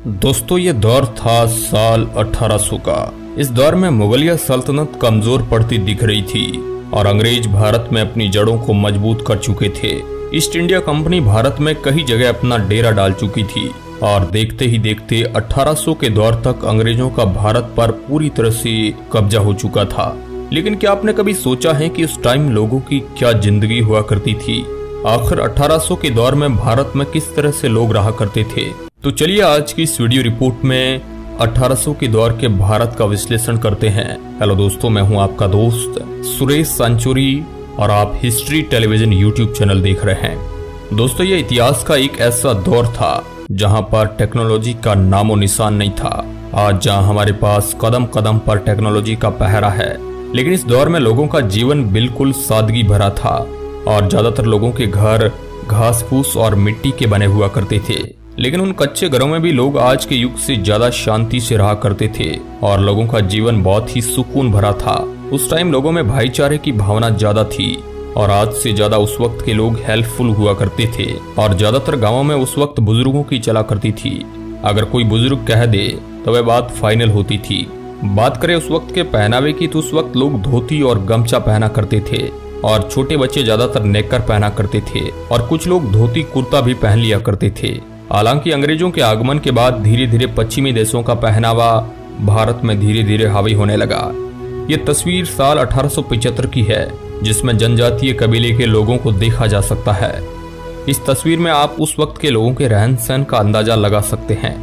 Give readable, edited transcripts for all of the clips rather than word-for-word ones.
दोस्तों ये दौर था साल 1800 का। इस दौर में मुगलिया सल्तनत कमजोर पड़ती दिख रही थी और अंग्रेज भारत में अपनी जड़ों को मजबूत कर चुके थे। ईस्ट इंडिया कंपनी भारत में कई जगह अपना डेरा डाल चुकी थी और देखते ही देखते 1800 के दौर तक अंग्रेजों का भारत पर पूरी तरह से कब्जा हो चुका था। लेकिन क्या आपने कभी सोचा है कि उस टाइम लोगों की क्या जिंदगी हुआ करती थी? आखिर 1800 के दौर में भारत में किस तरह से लोग रहा करते थे? तो चलिए आज की इस वीडियो रिपोर्ट में 1800 के दौर के भारत का विश्लेषण करते हैं। हेलो दोस्तों, मैं हूं आपका दोस्त सुरेश सांचोरी और आप हिस्ट्री टेलीविजन यूट्यूब चैनल देख रहे हैं। दोस्तों ये इतिहास का एक ऐसा दौर था जहां पर टेक्नोलॉजी का नामो निशान नहीं था। आज जहां हमारे पास कदम कदम पर टेक्नोलॉजी का पहरा है, लेकिन इस दौर में लोगों का जीवन बिल्कुल सादगी भरा था और ज्यादातर लोगों के घर घास फूस और मिट्टी के बने हुआ करते थे। लेकिन उन कच्चे घरों में भी लोग आज के युग से ज्यादा शांति से रहा करते थे और लोगों का जीवन बहुत ही सुकून भरा था। उस टाइम लोगों में भाईचारे की भावना ज्यादा थी और आज से ज्यादा उस वक्त के लोग हेल्पफुल हुआ करते थे और ज्यादातर गाँवों में उस वक्त बुजुर्गों की चला करती थी। अगर कोई बुजुर्ग कह दे तो वह बात फाइनल होती थी। बात करें उस वक्त के पहनावे की तो उस वक्त लोग धोती और गमछा पहना करते थे और छोटे बच्चे ज्यादातर नेकर पहना करते थे और कुछ लोग धोती कुर्ता भी पहन लिया करते थे। हालांकि अंग्रेजों के आगमन के बाद धीरे धीरे पश्चिमी देशों का पहनावा भारत में धीरे धीरे हावी होने लगा। ये तस्वीर साल 1875 की है जिसमें जनजातीय कबीले के लोगों को देखा जा सकता है। इस तस्वीर में आप उस वक्त के लोगों के रहन सहन का अंदाजा लगा सकते हैं।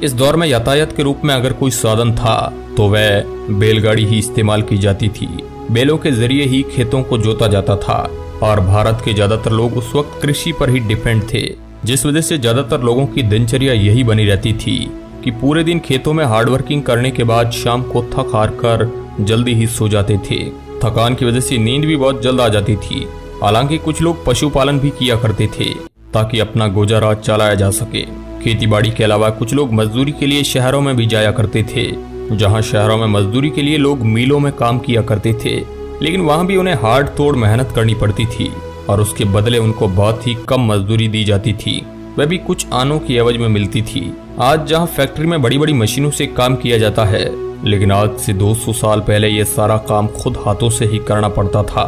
इस दौर में यातायात के रूप में अगर कोई साधन था तो वह बैलगाड़ी ही इस्तेमाल की जाती थी। बैलों के जरिए ही खेतों को जोता जाता था और भारत के ज्यादातर लोग उस वक्त कृषि पर ही डिपेंड थे, जिस वजह से ज्यादातर लोगों की दिनचर्या यही बनी रहती थी कि पूरे दिन खेतों में हार्डवर्किंग करने के बाद शाम को थक हार कर जल्दी ही सो जाते थे। थकान की वजह से नींद भी बहुत जल्द आ जाती थी। हालांकि कुछ लोग पशुपालन भी किया करते थे ताकि अपना गुजारा चलाया जा सके। खेती बाड़ी के अलावा कुछ लोग मजदूरी के लिए शहरों में भी जाया करते थे, जहां शहरों में मजदूरी के लिए लोग मिलों में काम किया करते थे। लेकिन वहां भी उन्हें हार्ड तोड़ मेहनत करनी पड़ती थी और उसके बदले उनको बहुत ही कम मजदूरी दी जाती थी, वह भी कुछ आनों की एवज में मिलती थी। आज जहां फैक्ट्री में बड़ी बड़ी मशीनों से काम किया जाता है, लेकिन आज से 200 साल पहले यह सारा काम खुद हाथों से ही करना पड़ता था,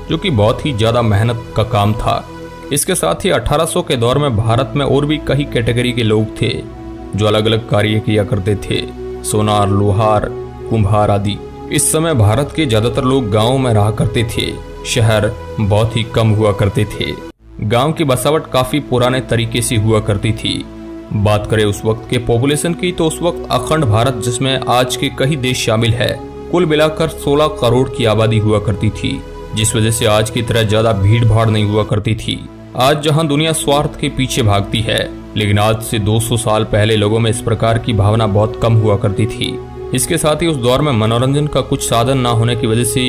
जो कि बहुत ही ज्यादा मेहनत का काम था। इसके साथ ही 1800 के दौर में भारत में और भी कई कैटेगरी के लोग थे जो अलग अलग कार्य किया करते थे, सोनार, लोहार, कुम्हार आदि। इस समय भारत के ज्यादातर लोग गांवों में रहा करते थे, शहर बहुत ही कम हुआ करते थे। गांव की बसावट काफी पुराने तरीके से हुआ करती थी। बात करें उस वक्त के पॉपुलेशन की तो उस वक्त अखंड भारत, जिसमें आज के कई देश शामिल है, कुल मिलाकर 16 करोड़ की आबादी हुआ करती थी, जिस वजह से आज की तरह ज्यादा भीड़ भाड़ नहीं हुआ करती थी। आज जहां दुनिया स्वार्थ के पीछे भागती है, लेकिन आज से 200 साल पहले लोगों में इस प्रकार की भावना बहुत कम हुआ करती थी। इसके साथ ही उस दौर में मनोरंजन का कुछ साधन ना होने की वजह से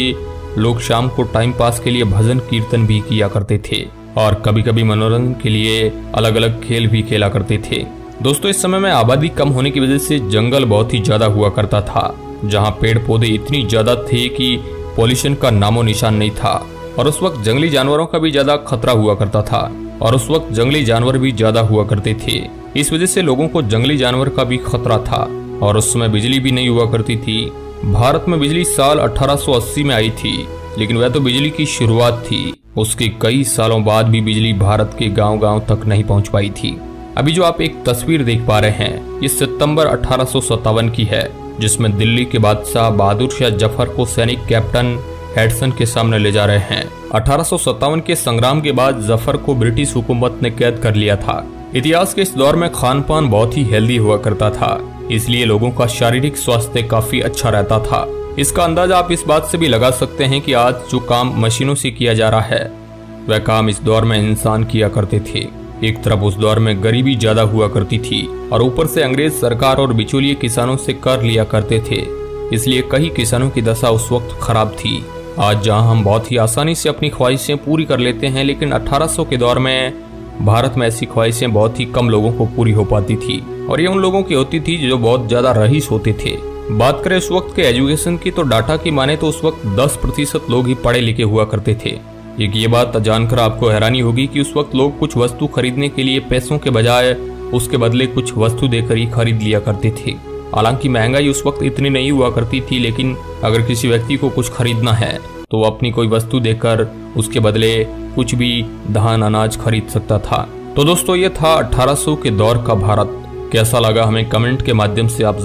लोग शाम को टाइम पास के लिए भजन कीर्तन भी किया करते थे और कभी कभी मनोरंजन के लिए अलग अलग खेल भी खेला करते थे। दोस्तों इस समय में आबादी कम होने की वजह से जंगल बहुत ही ज्यादा हुआ करता था, जहाँ पेड़ पौधे इतनी ज्यादा थे कि पॉल्यूशन का नामो निशान नहीं था और उस वक्त जंगली जानवरों का भी ज्यादा खतरा हुआ करता था और उस वक्त जंगली जानवर भी ज्यादा हुआ करते थे। इस वजह से लोगों को जंगली जानवर का भी खतरा था और उस समय बिजली भी नहीं हुआ करती थी। भारत में बिजली साल 1880 में आई थी, लेकिन वह तो बिजली की शुरुआत थी। उसके कई सालों बाद भी बिजली भारत के गांव-गांव तक नहीं पहुंच पाई थी। अभी जो आप एक तस्वीर देख पा रहे हैं, ये सितंबर 1857 की है, जिसमें दिल्ली के बादशाह बहादुर शाह जफर को सैनिक कैप्टन हेडसन के सामने ले जा रहे हैं। 1857 के संग्राम के बाद जफर को ब्रिटिश हुकूमत ने कैद कर लिया था। इतिहास के इस दौर में खान पान बहुत ही हेल्दी हुआ करता था, इसलिए लोगों का शारीरिक स्वास्थ्य काफी अच्छा रहता था। इसका अंदाजा आप इस बात से भी लगा सकते हैं कि आज जो काम मशीनों से किया जा रहा है, वह काम इस दौर में इंसान किया करते थे। एक तरफ उस दौर में गरीबी ज्यादा हुआ करती थी और ऊपर से अंग्रेज सरकार और बिचौलिए किसानों से कर लिया करते थे, इसलिए कई किसानों की दशा उस वक्त खराब थी। आज जहां हम बहुत ही आसानी से अपनी ख्वाहिशें पूरी कर लेते हैं, लेकिन 1800 के दौर में भारत में ऐसी ख्वाहिशें बहुत ही कम लोगों को पूरी हो पाती थी और ये उन लोगों की होती थी जो बहुत ज्यादा रईस होते थे। बात करें उस वक्त के एजुकेशन की तो डाटा की माने तो उस वक्त 10% लोग ही पढ़े लिखे हुआ करते थे। एक ये बात जानकर आपको हैरानी होगी कि उस वक्त लोग कुछ वस्तु खरीदने के लिए पैसों के बजाय उसके बदले कुछ वस्तु देकर ही खरीद लिया करते थे। हालांकि महंगाई उस वक्त इतनी नहीं हुआ करती थी, लेकिन अगर किसी व्यक्ति को कुछ खरीदना है तो वो अपनी कोई वस्तु देकर उसके बदले कुछ भी धान अनाज खरीद सकता था। तो दोस्तों, ये था 1800 के दौर का भारत। कैसा लगा हमें कमेंट के माध्यम से आप